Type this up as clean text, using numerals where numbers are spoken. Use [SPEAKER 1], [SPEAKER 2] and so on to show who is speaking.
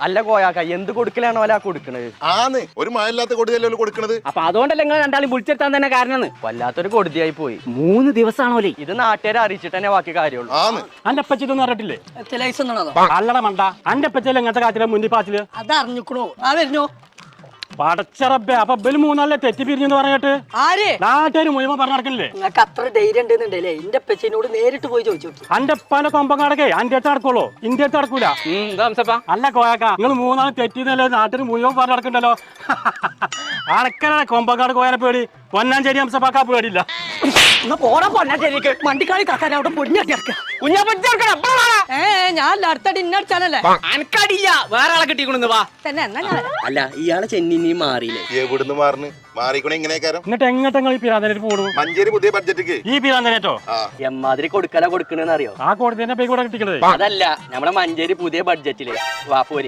[SPEAKER 1] അല്ല കോയാക്ക എന്ത് കൊടുക്കലാണോ അല്ല കൊടുക്കണത്?
[SPEAKER 2] ആന്ന് ഒരു മഴയില്ലാത്ത കൊടുതിയല്ലോ കൊടുക്കണത്.
[SPEAKER 3] അപ്പൊ അതുകൊണ്ടല്ലേ നിങ്ങൾ രണ്ടാളും വിളിച്ചെടുത്താൻ തന്നെ കാരണം.
[SPEAKER 1] വല്ലാത്തൊരു കൊടുതിയായി പോയി.
[SPEAKER 3] 3 ദിവസമാണോലേ
[SPEAKER 1] ഇത് നാട്ടുകാരെ അറിയിച്ചിട്ട് തന്നെ ബാക്കി കാര്യമുള്ളൂ.
[SPEAKER 2] ആന്ന്
[SPEAKER 4] അന്റെ അപ്പച്ചിതൊന്നും അറിഞ്ഞിട്ടില്ലേ?
[SPEAKER 5] ലൈസൻസ്
[SPEAKER 4] അല്ലട മണ്ട, അന്റെ അപ്പച്ചല്ലേ ഇങ്ങനത്തെ കാറ്റിലെ മുന്നിൽ പാച്ചില്
[SPEAKER 5] അത് അറിഞ്ഞിക്കണോ? ആ വരുന്നോ
[SPEAKER 4] പടച്ചറബേ. അപ്പൊ ബല് 3 തെറ്റി പിരിഞ്ഞെന്ന് പറഞ്ഞിട്ട്
[SPEAKER 5] ആര്
[SPEAKER 4] നാട്ടുകാർ മുഴുവൻ പറഞ്ഞു നടക്കില്ലേ?
[SPEAKER 5] നിങ്ങൾക്ക് അത്ര ധൈര്യം ഉണ്ടെന്നുണ്ടല്ലേ എന്റെ പെച്ചിനോട് നേരിട്ട് പോയി ചോദിച്ചു നോക്കി.
[SPEAKER 4] അന്റെ ഉപ്പാന്റെ കൊമ്പങ്ങാടൊക്കെ അന്റെ അടുത്ത് നടക്കുള്ളൂ, ഇന്ത്യ അടുത്ത് നടക്കൂല. അല്ല കോയാക്ക, നിങ്ങൾ 3 തെറ്റിന്നല്ലേ നാട്ടിൽ മുഴുവൻ പറഞ്ഞു നടക്കണ്ടല്ലോ. അടക്കലാണ് കൊമ്പങ്ങാട് കോയാനെ പേടി, പൊന്നാഞ്ചേരി ഹംസപ്പാക്കാ പേടിയില്ല.
[SPEAKER 5] പോടാ പൊന്നാ ശരിക്ക് വണ്ടിക്കാളി കാക്കാൻ അവിടെ പൊടിഞ്ഞിറക്കാം. ഞാൻ അടുത്തടി ഇന്നടിച്ചാലല്ലേ
[SPEAKER 3] അനക്കടില്ല, വേറെ ആളെ കിട്ടിക്കൊണ്ടു വാ.
[SPEAKER 5] തന്നെ എന്നാ ഞാൻ
[SPEAKER 3] അല്ല ഇയാളെ ചെന്നി മാറിയില്ലേ?
[SPEAKER 2] എവിടുന്ന് മാറിന് മാറിക്കണേ ഇങ്ങനെയൊക്കെ.
[SPEAKER 4] എന്നിട്ട് എങ്ങോട്ടെങ്ങൾ ഈ പിരാന്തനേറ്റ് പോണു?
[SPEAKER 2] മഞ്ചേരി പുതിയ ബഡ്ജറ്റ്
[SPEAKER 4] ഈ പിരാന്തനേറ്റോ
[SPEAKER 1] എമ്മാതിരി കൊടുക്കല കൊടുക്കണെന്ന് അറിയോ?
[SPEAKER 4] ആ കോടതി തന്നെ പോയി കൂടെ കിട്ടിക്കണത്.
[SPEAKER 1] അതല്ല, നമ്മുടെ മഞ്ചേരി പുതിയ ബഡ്ജറ്റില് വാ പോര്